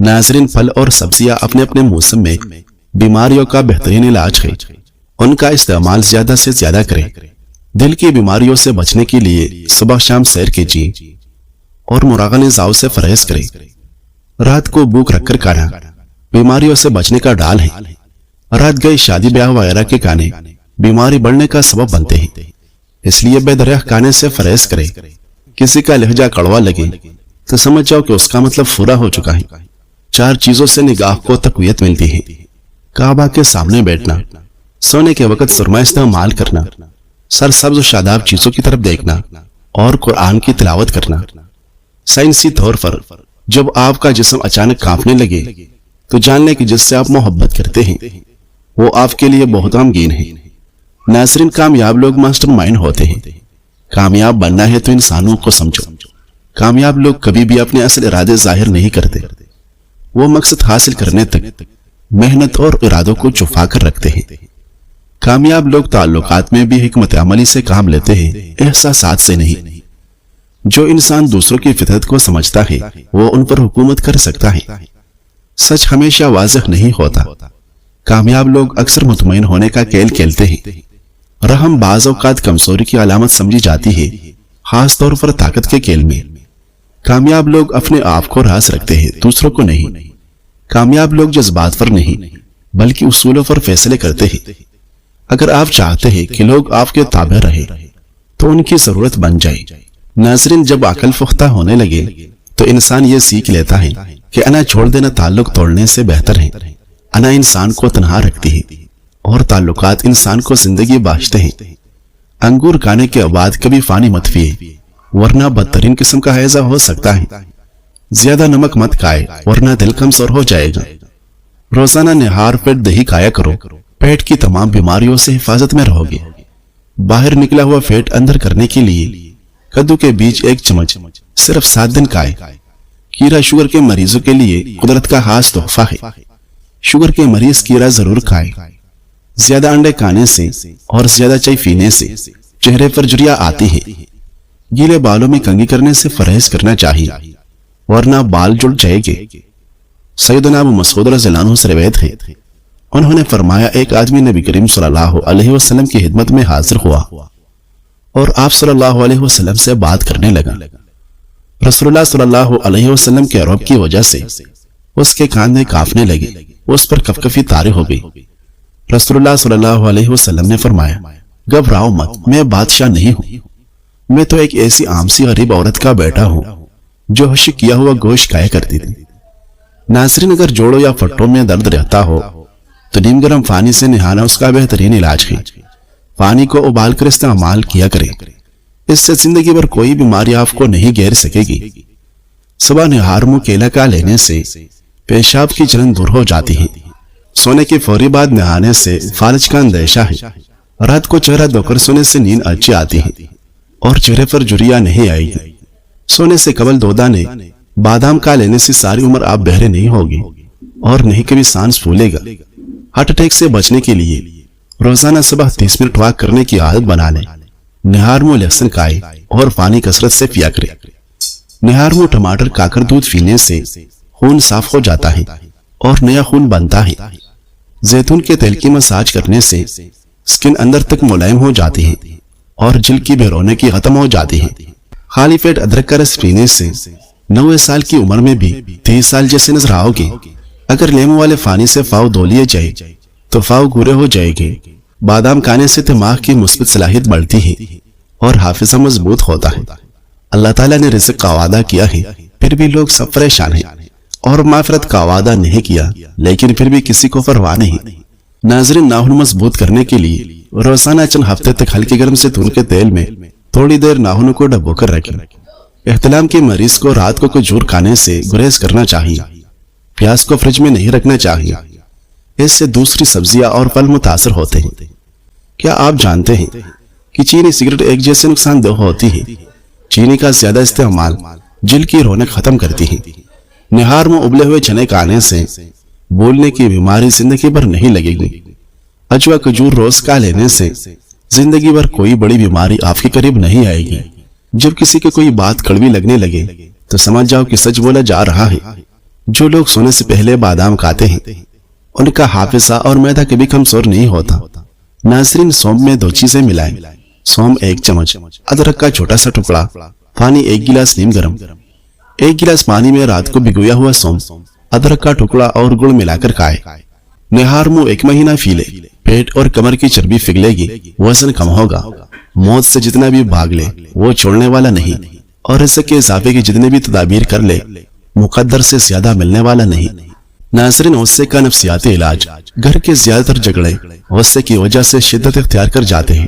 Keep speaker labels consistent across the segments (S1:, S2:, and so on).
S1: ناظرین، پھل اور سبزیاں اپنے اپنے موسم میں بیماریوں کا بہترین علاج ہے۔ ان کا استعمال زیادہ سے زیادہ کریں۔ دل کی بیماریوں سے بچنے کے لیے صبح شام سیر کیجیے اور مراغن غذاؤں سے پرہیز کریں۔ رات کو بھوک رکھ کر کھانا بیماریوں سے بچنے کا ڈال ہے۔ رات گئے شادی بیاہ وغیرہ کے کھانے بیماری بڑھنے کا سبب بنتے ہیں، اس لیے بے دریا کھانے سے پرہیز کریں۔ کسی کا لہجہ کڑوا لگے تو سمجھ جاؤ کہ اس کا مطلب پورا ہو چکا ہے۔ 4 چیزوں سے نگاہ کو تقویت ملتی ہے: کعبہ کے سامنے بیٹھنا، سونے کے وقت سرما استعمال کرنا، سرسبز و شاداب چیزوں کی طرف دیکھنا اور قرآن کی تلاوت کرنا۔ سائنسی طور پر جب آپ کا جسم اچانک کانپنے لگے تو جان لیں کہ جس سے آپ محبت کرتے ہیں وہ آپ کے لیے بہت غمگین ہے۔ ناظرین، کامیاب لوگ ماسٹر مائنڈ ہوتے ہیں۔ کامیاب بننا ہے تو انسانوں کو سمجھو۔ کامیاب لوگ کبھی بھی اپنے اصل ارادے ظاہر نہیں کرتے، وہ مقصد حاصل کرنے تک محنت اور ارادوں کو چھپا کر رکھتے ہیں۔ کامیاب لوگ تعلقات میں بھی حکمت عملی سے کام لیتے ہیں، احساسات سے نہیں۔ جو انسان دوسروں کی فطرت کو سمجھتا ہے وہ ان پر حکومت کر سکتا ہے۔ سچ ہمیشہ واضح نہیں ہوتا۔ کامیاب لوگ اکثر مطمئن ہونے کا کھیل کھیلتے ہیں۔ رحم بعض اوقات کمزوری کی علامت سمجھی جاتی ہے، خاص طور پر طاقت کے کھیل میں۔ کامیاب لوگ اپنے آپ کو راز رکھتے ہیں، دوسروں کو نہیں۔ کامیاب لوگ جذبات پر نہیں بلکہ اصولوں پر فیصلے کرتے ہیں۔ اگر آپ چاہتے ہیں کہ لوگ آپ کے تابع رہے تو ان کی ضرورت بن جائے۔ ناظرین، جب عقل پختہ ہونے لگے تو انسان یہ سیکھ لیتا ہے کہ انا چھوڑ دینا تعلق توڑنے سے بہتر ہے۔ انا انسان کو تنہا رکھتی ہے اور تعلقات انسان کو زندگی بخشتے ہیں۔ انگور کھانے کے بعد کبھی پانی مت پیے ورنہ بدترین قسم کا ہیضہ ہو سکتا ہے۔ زیادہ نمک مت کھائے ورنہ دل کمزور ہو جائے گا۔ روزانہ نہار پیٹ دہی کھایا کرو، پیٹ کی تمام بیماریوں سے حفاظت میں رہو گے۔ باہر نکلا ہوا فیٹ اندر کرنے کے لیے کدو کے بیج 1 چمچ صرف 7 دن کھائے۔ کیرا شوگر کے مریضوں کے لیے قدرت کا خاص تحفہ ہے۔ شوگر کے مریض کیرا ضرور کھائے۔ زیادہ انڈے کھانے سے اور زیادہ چائے پینے سے چہرے پر جھریاں آتی ہے۔ گیلے بالوں میں کنگھی کرنے سے پرہیز کرنا چاہیے ورنہ بال جڑ جائیں گے۔ سیدنا ابو مسعود رضی اللہ عنہ سے روایت ہے، انہوں نے فرمایا ایک آدمی نبی کریم صلی اللہ علیہ وسلم کی خدمت میں حاضر ہوا اور آپ صلی اللہ علیہ وسلم سے بات کرنے لگا۔ رسول اللہ صلی اللہ علیہ وسلم کے عروب کی وجہ سے اس کے کاندھے کانپنے لگے، اس پر کپکپی طاری ہو گئی۔ رسول اللہ صلی اللہ علیہ وسلم نے فرمایا، گھبراؤ مت، میں بادشاہ نہیں ہوں، میں تو ایک ایسی عام سی غریب عورت کا بیٹا ہوں جو حشک کیا ہوا گوشت کھایا کرتی تھی۔ ناظرین، اگر جوڑوں یا پٹوں میں درد رہتا ہو تو نیم گرم پانی سے نہانا اس کا بہترین علاج ہے۔ پانی کو ابال کر استعمال کیا کریں، اس سے زندگی بھر کوئی بیماری آپ کو نہیں گھیر سکے گی۔ صبح نہار منہ کیلا کا لینے سے پیشاب کی جلن دور ہو جاتی ہے۔ سونے کے فوری بعد نہانے سے فالج کا اندیشہ ہے۔ رات کو چہرہ دھو کر سونے سے نیند اچھی آتی ہے اور چہرے پر جھریاں نہیں آئے گی۔ سونے سے قبل 2 دانے بادام کا لینے سے ساری عمر آپ بہرے نہیں ہوگی اور نہیں کبھی سانس پھولے گا۔ ہارٹ اٹیک سے بچنے کے لیے روزانہ صبح 30 منٹ واک کرنے کی عادت بنا لیں۔ نہار منہ لہسن کھائے اور پانی کثرت سے پیا کرے۔ نہار منہ ٹماٹر کھا کر دودھ پینے سے خون صاف ہو جاتا ہے اور نیا خون بنتا ہے۔ زیتون کے تیل کی مساج کرنے سے سکن اندر تک ملائم ہو جاتی ہے اور جلد کی بےرونقی ختم ہو جاتی ہے۔ خالی پیٹ ادرک کا رس پینے سے 90 سال کی عمر میں بھی 30 سال جیسے نظر آؤ گے۔ اگر لیمو والے پانی سے پاؤں دھو لیے جائے تو پاؤں گورے ہو جائے گے۔ بادام کھانے سے دماغ کی مثبت صلاحیت بڑھتی ہے اور حافظہ مضبوط ہوتا ہے۔ اللہ تعالیٰ نے رزق کا وعدہ کیا ہے، پھر بھی لوگ سب پریشان ہیں، اور مغفرت کا وعدہ نہیں کیا لیکن پھر بھی کسی کو پرواہ نہیں۔ ناظرین، ناخن مضبوط کرنے کے لیے روزانہ چند ہفتے تک ہلکے گرم زیتون کے تیل میں تھوڑی دیر ناخنوں کو ڈبو کر رکھیں۔ احتلام کے مریض کو رات کو کھجور کھانے سے گریز کرنا چاہیے۔ پیاز کو فریج میں نہیں رکھنا چاہیے، اس سے دوسری سبزیاں اور پھل متاثر ہوتے ہیں۔ کیا آپ جانتے ہیں کہ چینی سگریٹ ایک جیسے نقصان دہ ہوتی ہے؟ چینی کا زیادہ استعمال جلد کی رونق ختم کرتی ہے۔ نہار میں ابلے ہوئے چنے کھانے سے بولنے کی بیماری زندگی بھر نہیں لگے گی۔ اجوا کھجور روز کھا لینے سے زندگی بھر کوئی بڑی بیماری آپ کے قریب نہیں آئے گی۔ جب کسی کی کوئی بات کڑوی لگنے لگے تو سمجھ جاؤ کہ سچ بولا جا رہا ہے۔ جو لوگ سونے سے پہلے بادام کھاتے ہیں ان کا حافظہ اور معدہ کبھی کمزور نہیں ہوتا۔ ناظرین، سونف میں 2 چیزیں ملائیں۔ سونف 1 چمچ، ادرک کا چھوٹا سا ٹکڑا، پانی 1 گلاس نیم گرم۔ 1 گلاس پانی میں رات کو بھگویا ہوا سونف، ادرک کا ٹکڑا اور گڑ ملا کر کھائے۔ نہار منہ 1 مہینہ پی لے، پیٹ اور کمر کی چربی پگھلے گی، وزن کم ہوگا۔ موت سے جتنا بھی بھاگ لے وہ چھوڑنے والا نہیں، اور رزق کے اضافے کی جتنے بھی تدابیر کر لے مقدر سے زیادہ ملنے والا نہیں۔ ناظرین، غصے کا نفسیاتی علاج۔ گھر کے زیادہ تر جھگڑے غصے کی وجہ سے شدت اختیار کر جاتے ہیں۔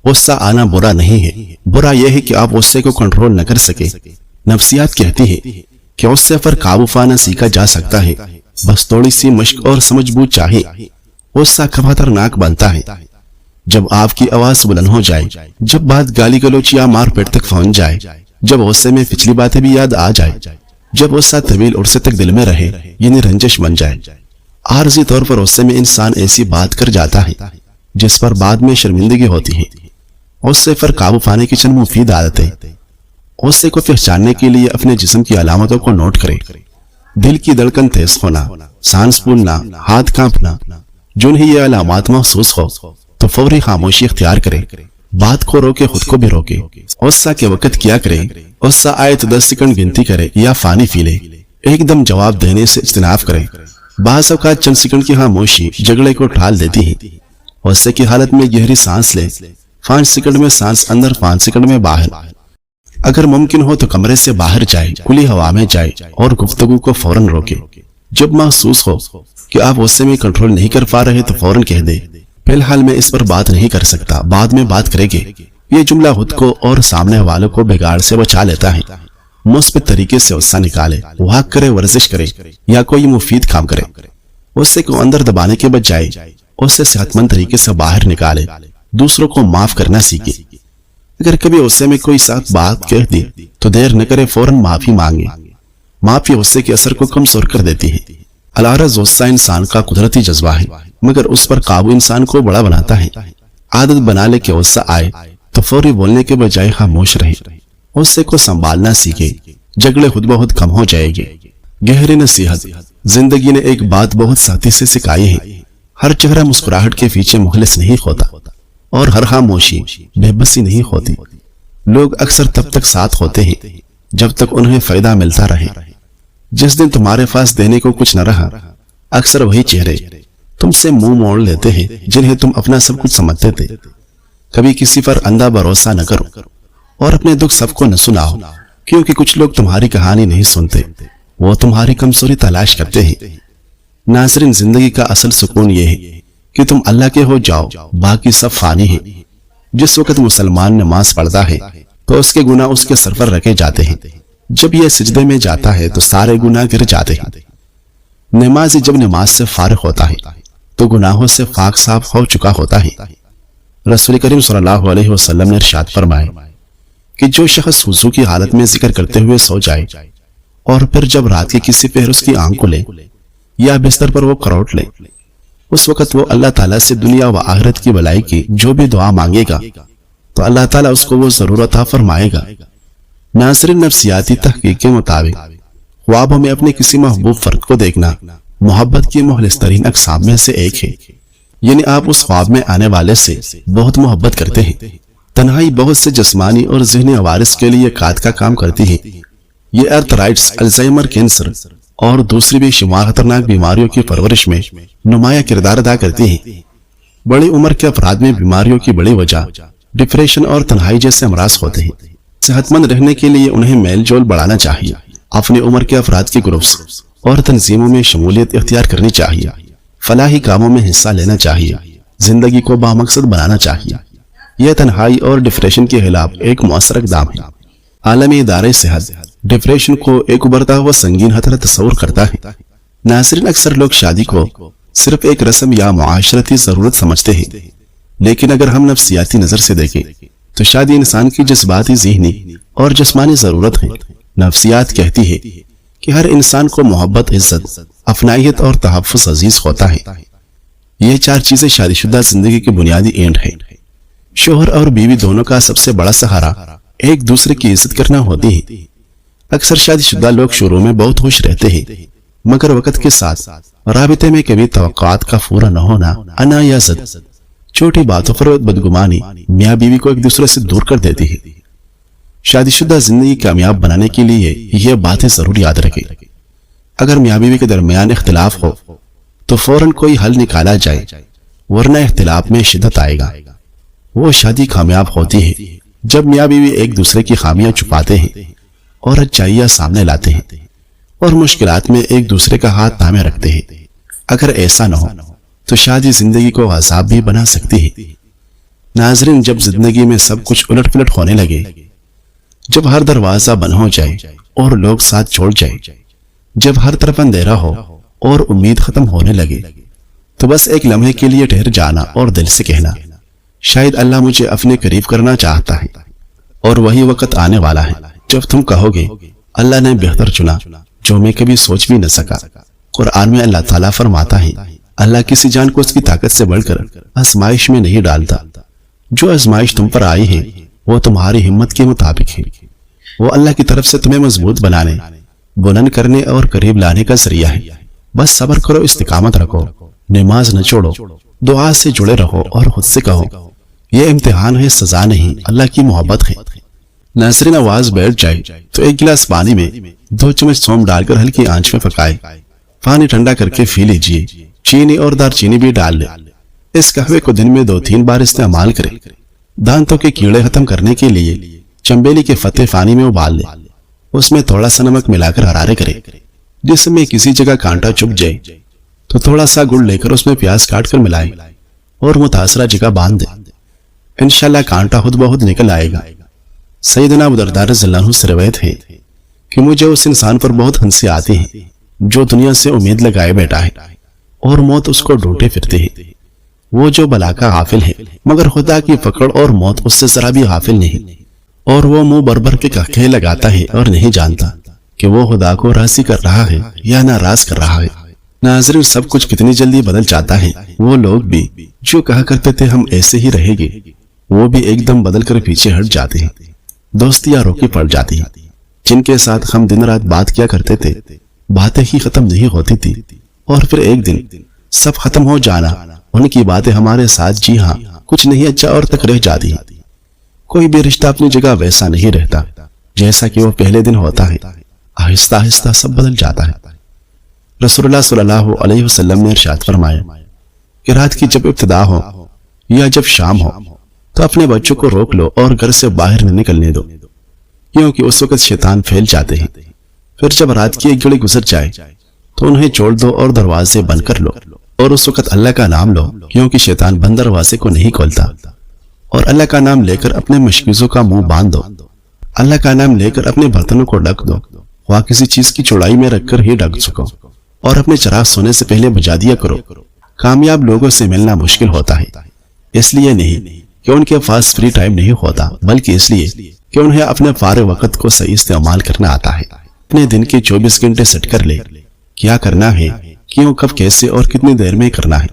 S1: غصہ آنا برا نہیں ہے، برا یہ ہے کہ آپ غصے کو کنٹرول نہ کر سکے۔ نفسیات کہتی ہے کہ غصے پر قابو پانا سیکھا جا سکتا ہے، بس تھوڑی سی مشق اور سمجھ بوجھ چاہیے۔ غصہ کب خطرناک بنتا ہے؟ جب آپ کی آواز بلند ہو جائے، جب بات گالی گلوچ یا مار پیٹ تک پہنچ جائے، جب غصے میں پچھلی باتیں بھی یاد آ جائے، جب غصہ طویل عرصے تک دل میں رہے یعنی رنجش بن جائے۔ عارضی طور پر غصے میں انسان ایسی بات کر جاتا ہے جس پر بعد میں شرمندگی ہوتی ہے۔ غصے پر قابو پانے کی چند مفید عادتیں۔ غصے کو پہچاننے کے لیے اپنے جسم کی علامتوں کو نوٹ کریں۔ دل کی دھڑکن تیز ہونا، سانس پھولنا، ہاتھ کانپنا۔ جنہیں یہ علامات محسوس ہو تو فوری خاموشی اختیار کریں، بات کو روکے، خود کو بھی روکے۔ غصہ کے وقت کیا کریں؟ غصہ آئے تو 10 سیکنڈ گنتی کرے یا پانی پی لے۔ ایک دم جواب دینے سے اجتناب کریں۔ بعض اوقات چند سیکنڈ کی خاموشی جھگڑے کو ٹال دیتی ہے۔ غصے کی حالت میں گہری سانس لیں، 5 سیکنڈ میں سانس اندر، 5 سیکنڈ میں باہر۔ اگر ممکن ہو تو کمرے سے باہر جائے، کھلی ہوا میں جائے اور گفتگو کو فوراً روکے۔ جب محسوس ہو کہ آپ غصے میں کنٹرول نہیں کر پا رہے تو فوراً کہہ دے، فی الحال میں اس پر بات نہیں کر سکتا، بعد میں بات کریں گے۔ یہ جملہ خود کو اور سامنے والوں کو بگاڑ سے بچا لیتا ہے۔ مثبت طریقے سے غصہ نکالے، واک کرے، ورزش کرے یا کوئی مفید کام کرے۔ غصے کو اندر دبانے کے بجائے اسے صحت مند طریقے سے باہر نکالے، دوسروں کو معاف کرنا سیکھے۔ اگر کبھی غصے میں کوئی سخت بات کہہ دی تو دیر نہ کرے، فوراً معافی مانگے۔ معافی غصے کے اثر کو کمزور کر دیتی ہے۔ العرض غصہ انسان کا قدرتی جذبہ ہے، مگر اس پر قابو انسان کو بڑا بناتا ہے۔ عادت بنا لے کہ غصہ آئے تو فوری بولنے کے بجائے خاموش رہے، غصے کو سنبھالنا سیکھے، جھگڑے خود بخود کم ہو جائے گے۔ گہری نصیحت۔ زندگی نے ایک بات بہت سختی سے سکھائی ہے، ہر چہرہ مسکراہٹ کے پیچھے مخلص نہیں ہوتا، اور ہر خاموشی بے بسی نہیں ہوتی۔ لوگ اکثر تب تک ساتھ ہوتے ہیں جب تک انہیں فائدہ ملتا رہے۔ جس دن تمہارے پاس دینے کو کچھ نہ رہا، اکثر وہی چہرے تم سے منہ موڑ لیتے ہیں جنہیں تم اپنا سب کچھ سمجھتے تھے۔ کبھی کسی پر اندھا بھروسہ نہ کرو اور اپنے دکھ سب کو نہ سناؤ، کیونکہ کچھ لوگ تمہاری کہانی نہیں سنتے، وہ تمہاری کمزوری تلاش کرتے ہیں۔ ناظرین، زندگی کا اصل سکون یہ ہے کہ تم اللہ کے ہو جاؤ، باقی سب فانی ہے۔ جس وقت مسلمان نماز پڑھتا ہے تو اس کے گناہ اس کے سر پر رکھے جاتے ہیں، جب یہ سجدے میں جاتا ہے تو سارے گناہ گر جاتے ہیں۔ نمازی جب نماز سے فارغ ہوتا ہے تو گناہوں سے پاک صاف ہو چکا ہوتا ہے۔ رسول کریم صلی اللہ علیہ وسلم نے ارشاد فرمایا کہ جو شخص وضو کی حالت میں ذکر کرتے ہوئے سو جائے اور پھر جب رات کی کسی پہر اس کی آنکھ کھلے یا بستر پر وہ کروٹ لے، اس وقت وہ اللہ تعالیٰ سے دنیا و آخرت کی بھلائی کی جو بھی دعا مانگے گا تو اللہ تعالیٰ اس کو وہ ضرور عطا فرمائے گا۔ ناظرین، نفسیاتی تحقیق کے مطابق خوابوں میں اپنے کسی محبوب فرد کو دیکھنا محبت کی مخلص ترین اقسام میں سے ایک ہے، یعنی آپ اس خواب میں آنے والے سے بہت محبت کرتے ہیں۔ تنہائی بہت سے جسمانی اور ذہنی عوارض کے لیے قات کا کام کرتی ہے۔ یہ ارتھرائٹس، الزائمر، کینسر اور دوسری بھی شمار خطرناک بیماریوں کی پرورش میں نمایاں کردار ادا کرتی ہیں۔ بڑی عمر کے افراد میں بیماریوں کی بڑی وجہ ڈپریشن اور تنہائی جیسے امراض ہوتے ہیں۔ صحت مند رہنے کے لیے انہیں میل جول بڑھانا چاہیے، اپنی عمر کے افراد کے گروپس اور تنظیموں میں شمولیت اختیار کرنی چاہیے، فلاحی کاموں میں حصہ لینا چاہیے، زندگی کو بامقصد بنانا چاہیے۔ یہ تنہائی اور ڈپریشن کے خلاف ایک مؤثر اقدام ہے۔ عالمی ادارہ صحت ڈپریشن کو ایک ابھرتا ہوا سنگین خطرہ تصور کرتا ہے۔ ناظرین، اکثر لوگ شادی کو صرف ایک رسم یا معاشرتی ضرورت سمجھتے ہیں، لیکن اگر ہم نفسیاتی نظر سے دیکھیں تو شادی انسان کی جذباتی، ذہنی اور جسمانی ضرورت ہے۔ نفسیات کہتی ہے کہ ہر انسان کو محبت، عزت، اپنائیت اور تحفظ عزیز ہوتا ہے۔ یہ 4 چیزیں شادی شدہ زندگی کی بنیادی اینٹ ہیں۔ شوہر اور بیوی دونوں کا سب سے بڑا سہارا ایک دوسرے کی عزت کرنا ہوتی ہے۔ اکثر شادی شدہ لوگ شروع میں بہت خوش رہتے ہیں، مگر وقت کے ساتھ رابطے میں کبھی توقعات کا پورا نہ ہونا، انا یا زد، چھوٹی باتوں پر بدگمانی میاں بیوی کو ایک دوسرے سے دور کر دیتی ہے۔ شادی شدہ زندگی کامیاب بنانے کے لیے یہ باتیں ضرور یاد رکھیں۔ اگر میاں بیوی کے درمیان اختلاف ہو تو فوراً کوئی حل نکالا جائے، ورنہ اختلاف میں شدت آئے گا۔ وہ شادی کامیاب ہوتی ہے جب میاں بیوی ایک دوسرے کی خامیاں چھپاتے ہیں اور اچھائیاں سامنے لاتے ہیں اور مشکلات میں ایک دوسرے کا ہاتھ تھامے رکھتے ہیں۔ اگر ایسا نہ ہو تو شادی زندگی کو عذاب بھی بنا سکتی ہے۔ ناظرین، جب زندگی میں سب کچھ الٹ پلٹ ہونے لگے، جب ہر دروازہ بند ہو جائے اور لوگ ساتھ چھوڑ جائیں، جب ہر طرف اندھیرا ہو اور امید ختم ہونے لگے، تو بس ایک لمحے کے لیے ٹھہر جانا اور دل سے کہنا، شاید اللہ مجھے اپنے قریب کرنا چاہتا ہے، اور وہی وقت آنے والا ہے جب تم کہو گے اللہ نے بہتر چنا جو میں کبھی سوچ بھی نہ سکا۔ قرآن میں اللہ تعالیٰ فرماتا ہے، اللہ کسی جان کو اس کی طاقت سے بڑھ کر آزمائش میں نہیں ڈالتا۔ جو آزمائش تم پر آئی ہے وہ تمہاری ہمت کے مطابق ہے۔ وہ اللہ کی طرف سے تمہیں مضبوط بنانے، بلند کرنے اور قریب لانے کا ذریعہ ہے۔ بس صبر کرو، استقامت رکھو، نماز نہ چھوڑو، دعا سے جڑے رہو اور خود سے کہو یہ امتحان ہے، سزا نہیں، اللہ کی محبت ہے۔ ناظرین، آواز بیٹھ جائے تو ایک گلاس پانی میں 2 چمچ سونف ڈال کر ہلکی آنچ میں پکائے۔ پانی ٹھنڈا کر کے پی لیجیے۔ چینی اور دار چینی بھی ڈال لیں۔ اس قہوے کو دن میں 2-3 بار استعمال کریں۔ دانتوں کے کیڑے ختم کرنے کے لیے چنبیلی کے پتے پانی میں ابال لیں، اس میں تھوڑا سا نمک ملا کر غرارے کریں۔ جسم میں کسی جگہ کانٹا چبھ جائے تو تھوڑا سا گڑ لے کر اس میں پیاز کاٹ کر ملائیں اور متاثرہ جگہ باندھ دیں۔ انشاءاللہ کانٹا خود بخود نکل آئے گا۔ سیدنا ابو درداء رضی اللہ عنہ سے روایت ہے کہ مجھے اس انسان پر بہت ہنسی آتی ہے جو دنیا سے امید لگائے بیٹھا ہے اور موت اس کو ڈھونڈے پھرتے ہے۔ وہ جو بلا کا غافل ہے مگر خدا کی پکڑ اور موت اس سے ذرا بھی غافل نہیں، اور وہ منہ بر کے کہکھے لگاتا ہے اور نہیں جانتا کہ وہ خدا کو راضی کر رہا ہے یا ناراض کر رہا ہے۔ ناظرین، سب کچھ کتنی جلدی بدل جاتا ہے۔ وہ لوگ بھی جو کہا کرتے تھے ہم ایسے ہی رہیں گے، وہ بھی ایک دم بدل کر پیچھے ہٹ جاتے ہیں۔ دوستیاں روکی پڑ جاتی ہیں۔ جن کے ساتھ ہم دن رات بات کیا کرتے تھے، باتیں ہی ختم نہیں ہوتی تھی، اور پھر ایک دن سب ختم ہو جانا، ان کی باتیں ہمارے ساتھ جی ہاں کچھ نہیں اچھا اور تک رہ جاتی ہیں۔ کوئی بھی رشتہ اپنی جگہ ویسا نہیں رہتا جیسا کہ وہ پہلے دن ہوتا ہے، آہستہ آہستہ سب بدل جاتا ہے۔ رسول اللہ صلی اللہ علیہ وسلم نے ارشاد فرمایا کہ رات کی جب ابتدا ہو یا جب شام ہو تو اپنے بچوں کو روک لو اور گھر سے باہر نہ نکلنے دو، کیونکہ اس وقت شیطان پھیل جاتے ہیں۔ پھر جب رات کی ایک گھڑی گزر جائے تو انہیں چھوڑ دو اور دروازے بند کر لو، اور اس وقت اللہ کا نام لو، کیونکہ شیطان بند دروازے کو نہیں کھولتا، اور اللہ کا نام لے کر اپنے مشکیزوں کا منہ باندھ دو۔ اللہ کا نام لے کر اپنے برتنوں کو ڈھک دو، وہاں کسی چیز کی چوڑائی میں رکھ کر ہی ڈھک سکو، اور اپنے چراغ سونے سے پہلے بجھا دیا کرو۔ کامیاب لوگوں سے ملنا مشکل ہوتا ہے، اس لیے نہیں کہ ان کے پاس فری ٹائم نہیں ہوتا، بلکہ اس لیے کہ انہیں اپنے فارغ وقت کو صحیح استعمال کرنا آتا ہے۔ اپنے دن کے 24 گھنٹے سیٹ کر لے، کیا کرنا ہے، کیوں، کب، کیسے اور کتنی دیر میں کرنا ہے،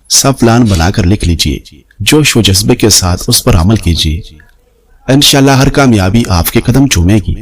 S1: سب پلان بنا کر لکھ لیجئے، جوش و جذبے کے ساتھ اس پر عمل کیجئے۔ انشاءاللہ ہر کامیابی آپ کے قدم چومے گی۔